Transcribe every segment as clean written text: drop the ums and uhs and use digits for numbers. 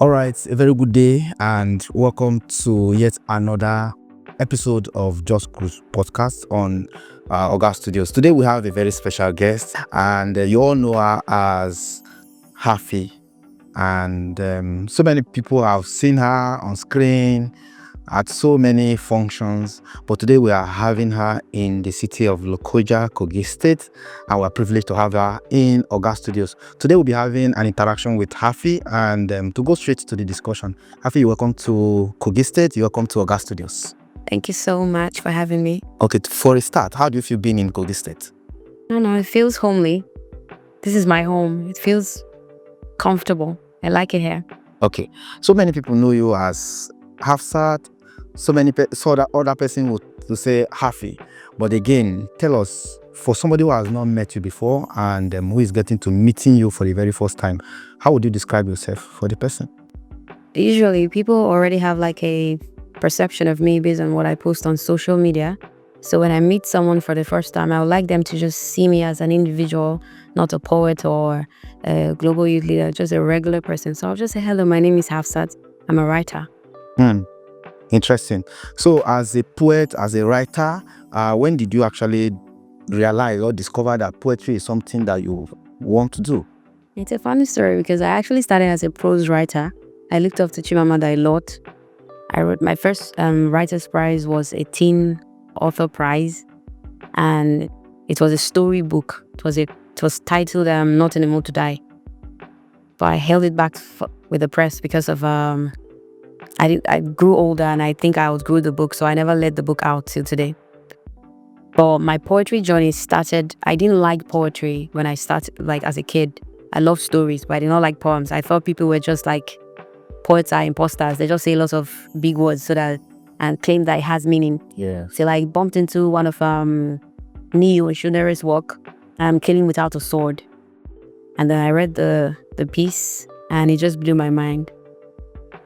All right, a very good day and welcome to yet another episode of Just Cruise podcast on Oga Studios. Today we have a very special guest, and you all know her as Havfy. And so many people have seen her on screen at so many functions, but today we are having her in the city of Lokoja, Kogi State, and we're privileged to have her in Oga Studios. Today we'll be having an interaction with Havfy, and to go straight to the discussion, Havfy, you're welcome to Kogi State, you're welcome to Oga Studios. Thank you so much for having me. Okay, for a start, how do you feel being in Kogi State? I don't know, it feels homely. This is my home. It feels comfortable. I like it here. Okay, so many people know you as Hafsat, so that other person would say Havfy. But again, tell us, for somebody who has not met you before and who is getting to meeting you for the very first time, how would you describe yourself for the person? Usually, people already have like a perception of me based on what I post on social media. So when I meet someone for the first time, I would like them to just see me as an individual, not a poet or a global youth leader, just a regular person. So I'll just say, hello, my name is Hafsat. I'm a writer. Interesting. So as a poet, as a writer, when did you actually realize or discover that poetry is something that you want to do? It's a funny story because I actually started as a prose writer. I looked up to Chimamanda a lot. I wrote my first writer's prize was a teen author prize, and it was a storybook. It was titled "Not in the Mood to Die," but I held it back with the press because of I grew older and I think I outgrew the book, so I never let the book out till today. But my poetry journey started. I didn't like poetry when I started, like as a kid. I loved stories, but I did not like poems. I thought people were just like, poets are imposters. They just say lots of big words and claim that it has meaning. Yeah. So I bumped into one of Neo Shuneri's work, Killing Without a Sword. And then I read the piece and it just blew my mind.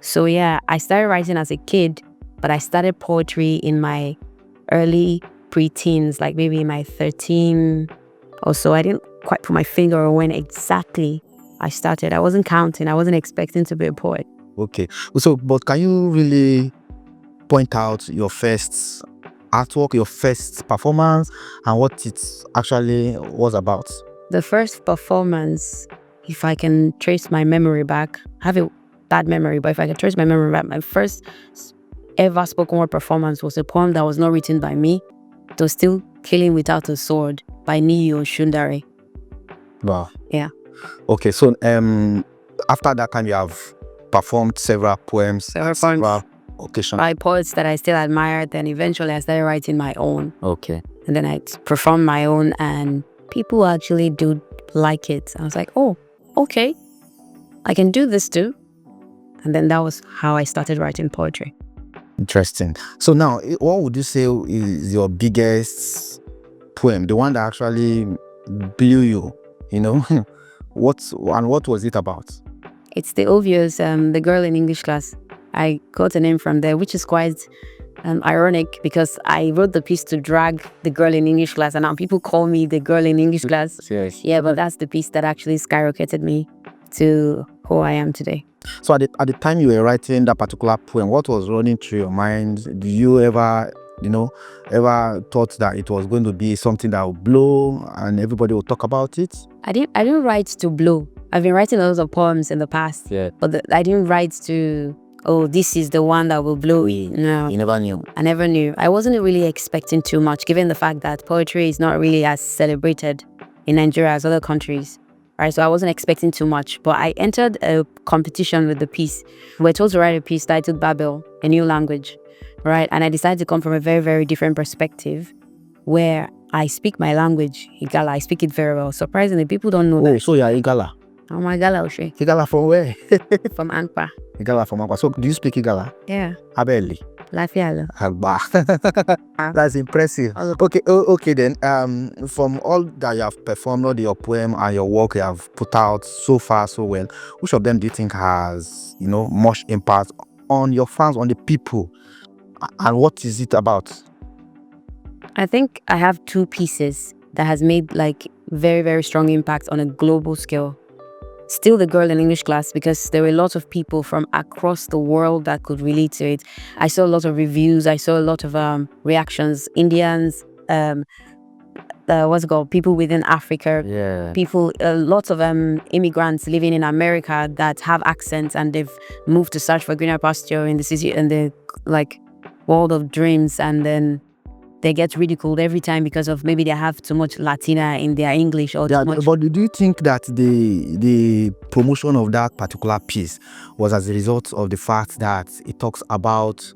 So yeah, I started writing as a kid, but I started poetry in my early pre-teens, like maybe in my 13 or so. I didn't quite put my finger on when exactly I started. I wasn't counting. I wasn't expecting to be a poet. Okay. So, but can you really point out your first artwork, your first performance, and what it actually was about? The first performance, if I can trace my memory back, I have a bad memory, but if I can trace my memory back, my first ever spoken word performance was a poem that was not written by me. It was still Killing Without a Sword by Neo Shundari. Wow. Yeah. Okay, so after that time you have performed several poems, several occasions. By poets that I still admire. Then eventually I started writing my own. Okay. And then I performed my own and people actually do like it. I was like, oh, okay, I can do this too. And then that was how I started writing poetry. Interesting. So now, what would you say is your biggest poem, the one that actually blew you, what was it about? It's the obvious, The Girl in English Class. I got a name from there, which is quite ironic because I wrote the piece to drag the girl in English class, and now people call me the girl in English class. Seriously? Yeah, but that's the piece that actually skyrocketed me to who I am today. So at the time you were writing that particular poem, what was running through your mind? Do you ever thought that it was going to be something that would blow and everybody would talk about it? I didn't write to blow. I've been writing lots of poems in the past, but I didn't write to, oh, this is the one that will blow you. No. You never knew? I never knew. I wasn't really expecting too much, given the fact that poetry is not really as celebrated in Nigeria as other countries. Right, so I wasn't expecting too much, but I entered a competition with the piece. We were told to write a piece titled Babel, a new language, right? And I decided to come from a very, very different perspective where I speak my language, Igala. I speak it very well. Surprisingly, people don't know that. So you're Igala? I'm Igala Oshe. Igala from where? From Ankpa. Igala from Ankpa. So do you speak Igala? Yeah. Abeli? Lafialo. That's impressive. Okay then. From all that you have performed, all your poem and your work you have put out so far so well, which of them do you think has much impact on your fans, on the people, and what is it about? I think I have two pieces that has made like very, very strong impact on a global scale. still the girl in English class because there were lots of people from across the world that could relate to it. I saw a lot of reviews. I saw a lot of reactions. Indians, what's it called? People within Africa. Yeah. People, lots of immigrants living in America that have accents and they've moved to search for greener pasture in the city, in the like world of dreams, and then they get ridiculed every time because of maybe they have too much Latina in their English or too much. But do you think that the promotion of that particular piece was as a result of the fact that it talks about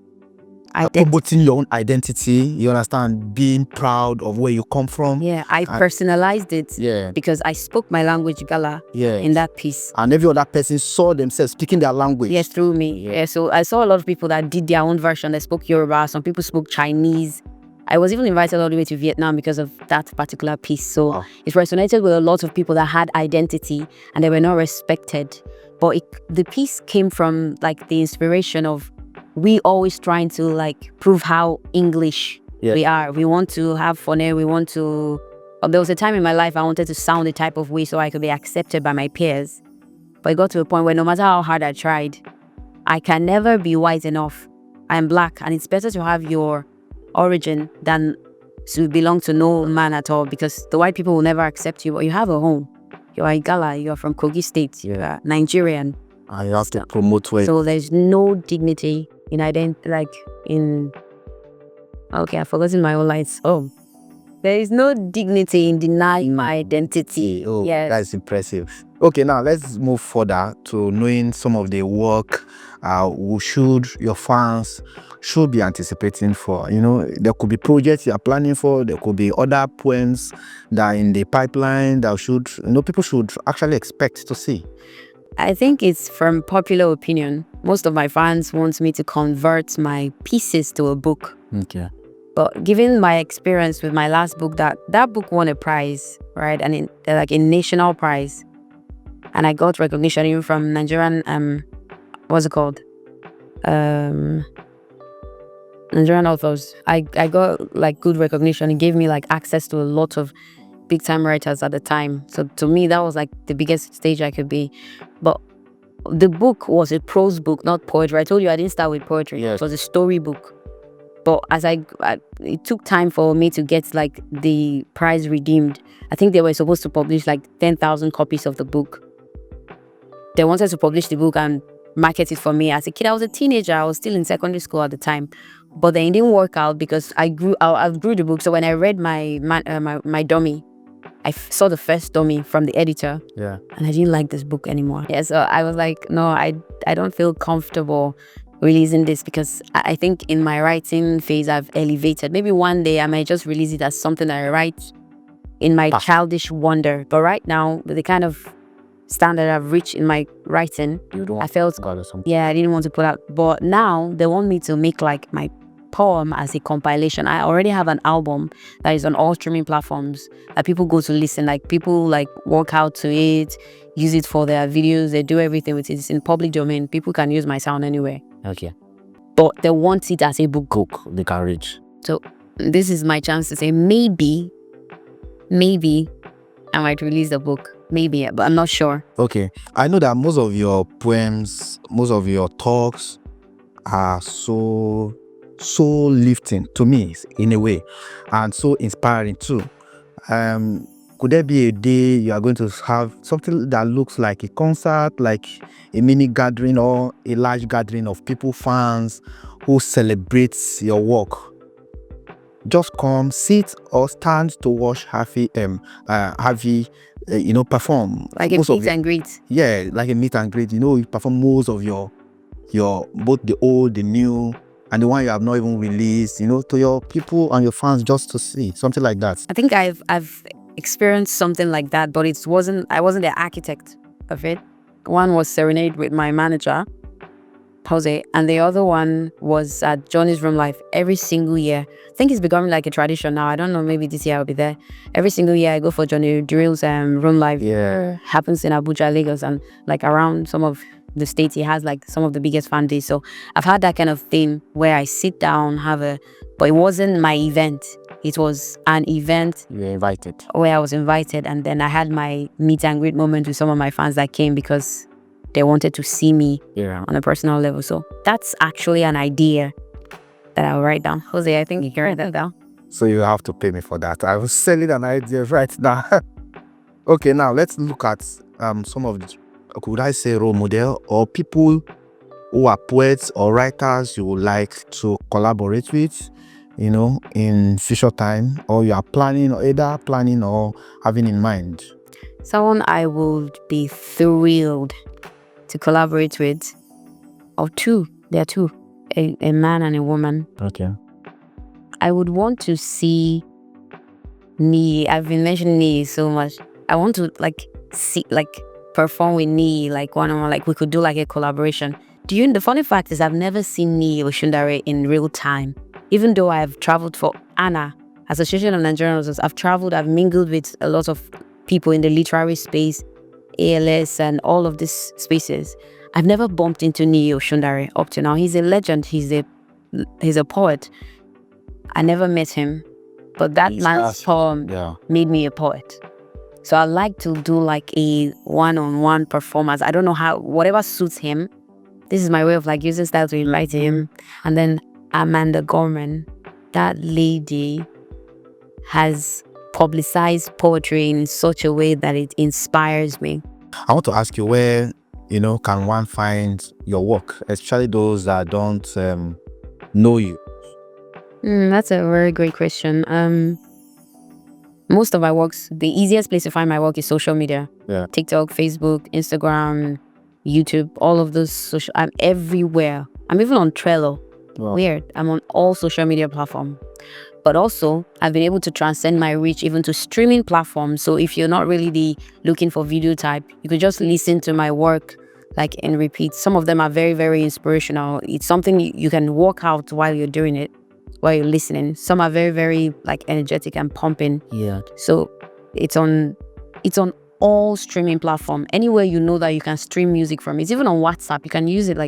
promoting your own identity, you understand, being proud of where you come from? Yeah, I personalized it. Yeah. Because I spoke my language, Gala, in that piece. And every other person saw themselves speaking their language. Yes, through me. Yeah, so I saw a lot of people that did their own version. They spoke Yoruba. Some people spoke Chinese. I was even invited all the way to Vietnam because of that particular piece. So it resonated with a lot of people that had identity and they were not respected. But the piece came from like the inspiration of we always trying to like prove how English we are. We want to have fun. We want to. There was a time in my life I wanted to sound a type of way so I could be accepted by my peers. But it got to a point where no matter how hard I tried, I can never be white enough. I'm black, and it's better to have your origin than to belong to no man at all, because the white people will never accept you. But you have a home. You're a Igala. You're from Kogi State. You're Nigerian. And you have to promote where. So there's no dignity in okay, I've forgotten my own lights. There is no dignity in denying my identity. Yes. That's impressive. Okay, now let's move further to knowing some of the work your fans should be anticipating for. You know, there could be projects you are planning for. There could be other poems that are in the pipeline that people should actually expect to see. I think it's from popular opinion. Most of my fans want me to convert my pieces to a book. Okay. But given my experience with my last book, that book won a prize, right? And a national prize. And I got recognition even from Nigerian, what's it called? Nigerian authors. I got like good recognition. It gave me like access to a lot of big time writers at the time. So to me, that was like the biggest stage I could be. But the book was a prose book, not poetry. I told you I didn't start with poetry. Yes. It was a story book. But as it took time for me to get like the prize redeemed. I think they were supposed to publish like 10,000 copies of the book. They wanted to publish the book and market it for me. As a kid, I was a teenager. I was still in secondary school at the time. But then it didn't work out because I grew the book. So when I read my dummy, I saw the first dummy from the editor. Yeah. And I didn't like this book anymore. Yeah, so I was like, no, I don't feel comfortable releasing this because I think in my writing phase I've elevated. Maybe one day I might just release it as something that I write in my childish wonder. But right now, with the kind of standard I've reached in my writing, I felt I didn't want to put out. But now they want me to make like my poem as a compilation. I already have an album that is on all streaming platforms that people go to listen. Like people like work out to it, use it for their videos. They do everything with it. It's in public domain. People can use my sound anywhere. Okay. But they want it as a book. They can reach. So this is my chance to say maybe I might release the book. Maybe, but I'm not sure. Okay. I know that most of your poems, most of your talks are so lifting to me in a way and so inspiring too. Could there be a day you are going to have something that looks like a concert, like a mini gathering or a large gathering of people, fans who celebrates your work? Just come, sit or stand to watch Havfy perform. Like a meet and greet. Yeah, like a meet and greet. You perform most of your both the old, the new, and the one you have not even released, to your people and your fans just to see something like that. I think I've experienced something like that, but I wasn't the architect of it. One was Serenade with my manager, Jose, and the other one was at Johnny's Room Life every single year. I think it's becoming like a tradition now. I don't know, maybe this year I'll be there. Every single year I go for Johnny Drill's Room Life. Yeah. Happens in Abuja, Lagos, and like around some of the states, he has like some of the biggest fan days. So I've had that kind of thing where I sit down, but it wasn't my event. it was an event You were invited. where I was invited, and then I had my meet and greet moment with some of my fans that came because they wanted to see me on a personal level. So that's actually an idea that I'll write down. Jose, I think you can write that down. So you have to pay me for that. I was selling an idea right now. Okay, now let's look at some of the, could I say, role model or people who are poets or writers you would like to collaborate with, in future time, or you are planning, or either planning or having in mind. Someone I would be thrilled to collaborate with, or two. There are two, a man and a woman. Okay. I would want to see Nee. I've been mentioning Nee so much. I want to perform with Nee, one-on-one, we could do a collaboration. The funny fact is I've never seen Nee Oshundare in real time. Even though I've traveled for ANA, Association of Nigerian Authors, I've mingled with a lot of people in the literary space, ALS and all of these spaces. I've never bumped into Nee Oshundare up to now. He's a legend, he's a poet. I never met him, but that man's poem made me a poet. So I like to do a one-on-one performance. I don't know how, whatever suits him. This is my way of using style to invite him. And then Amanda Gorman, that lady has publicized poetry in such a way that it inspires me. I want to ask you where, can one find your work, especially those that don't know you? That's a very great question. Most of my works, the easiest place to find my work is social media. Yeah. TikTok, Facebook, Instagram, YouTube, all of those social. I'm everywhere. I'm even on Trello. Wow. Weird. I'm on all social media platforms. But also, I've been able to transcend my reach even to streaming platforms. So if you're not really looking for video type, you could just listen to my work in repeat. Some of them are very, very inspirational. It's something you can work out while you're doing it, while you're listening. Some are very, very energetic and pumping. Yeah. So it's on all streaming platform. Anywhere you know that you can stream music from. It's even on WhatsApp. You can use it,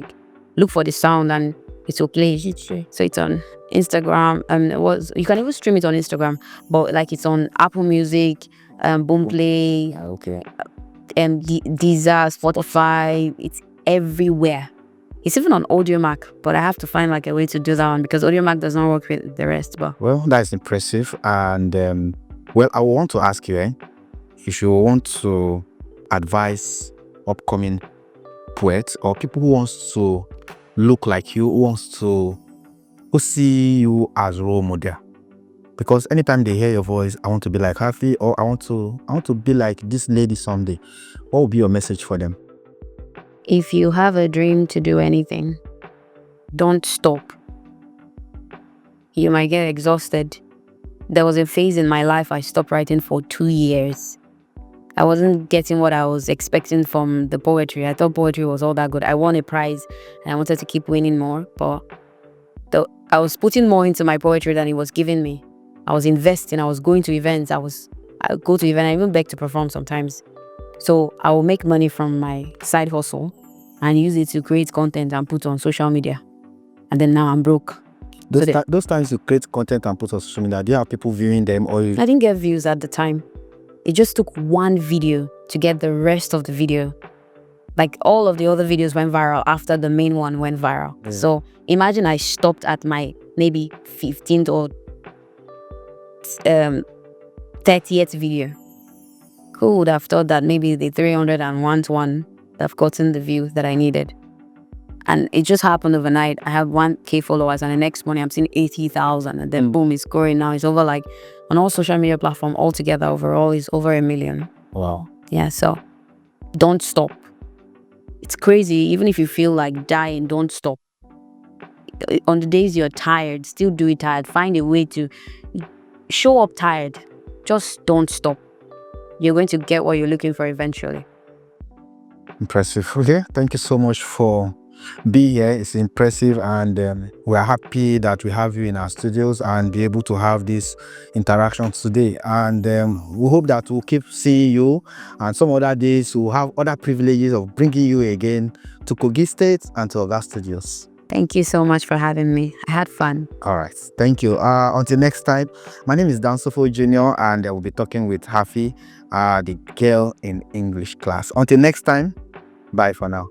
look for the sound and it will play. So it's on Instagram. You can even stream it on Instagram, but it's on Apple Music, Boomplay, Okay. Deezer, Spotify. It's everywhere. It's even on AudioMac, but I have to find a way to do that one because AudioMac does not work with the rest. But Well, that's impressive. And I want to ask you, if you want to advise upcoming poets or people who wants to look like you, who see you as role model, because anytime they hear your voice, I want to be like Havfy, or I want to be like this lady someday. What will be your message for them? If you have a dream to do anything, don't stop. You might get exhausted. There was a phase in my life I stopped writing for 2 years. I wasn't getting what I was expecting from the poetry. I thought poetry was all that good. I won a prize and I wanted to keep winning more, but I was putting more into my poetry than it was giving me. I was investing, I was going to events, I would go to events, I even beg to perform sometimes. So I will make money from my side hustle and use it to create content and put on social media. And then now I'm broke. Those times you create content and put on social media, do you have people viewing them, or I didn't get views at the time. It just took one video to get the rest of the video. All of the other videos went viral after the main one went viral. Yeah. So imagine I stopped at my maybe 15th or 30th video. Who would have thought that maybe the 301th one would have gotten the views that I needed? And it just happened overnight. I have 1K followers and the next morning I'm seeing 80,000 and then boom, it's growing now. It's over on all social media platforms altogether overall is over 1 million. Wow. Yeah, so don't stop. It's crazy. Even if you feel like dying, don't stop. On the days you're tired, still do it tired. Find a way to show up tired. Just don't stop. You're going to get what you're looking for eventually. Impressive. Okay, thank you so much for being here. It's impressive, and we're happy that we have you in our studios and be able to have this interaction today. And we hope that we'll keep seeing you, and some other days we'll have other privileges of bringing you again to Kogi State and to Oga Studios. Thank you so much for having me. I had fun. All right. Thank you. Until next time, my name is Dan Sofo Jr. and I will be talking with Havfy, the girl in English class. Until next time, bye for now.